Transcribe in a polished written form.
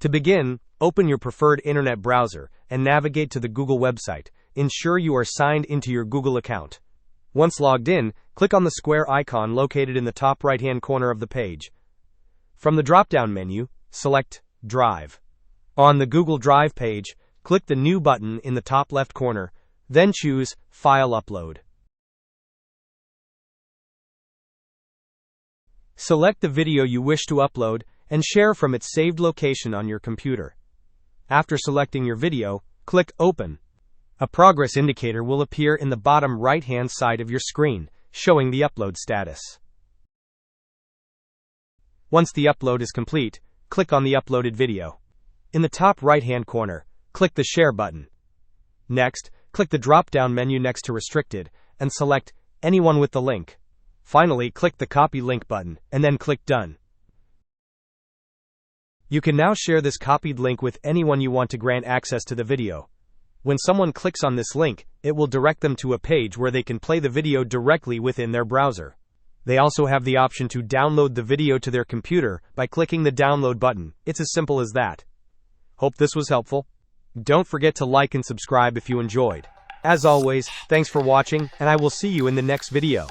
To begin, open your preferred internet browser and navigate to the Google website. Ensure you are signed into your Google account. Once logged in, click on the square icon located in the top right-hand corner of the page. From the drop-down menu, select Drive. On the Google Drive page, click the New button in the top left corner, then choose File Upload. Select the video you wish to upload and share from its saved location on your computer. After selecting your video, click Open. A progress indicator will appear in the bottom right-hand side of your screen, showing the upload status. Once the upload is complete, click on the uploaded video. In the top right-hand corner, click the Share button. Next, click the drop-down menu next to Restricted and select Anyone with the link. Finally, click the Copy Link button and then click Done. You can now share this copied link with anyone you want to grant access to the video. When someone clicks on this link, it will direct them to a page where they can play the video directly within their browser. They also have the option to download the video to their computer by clicking the Download button. It's as simple as that. Hope this was helpful. Don't forget to like and subscribe if you enjoyed. As always, thanks for watching, and I will see you in the next video.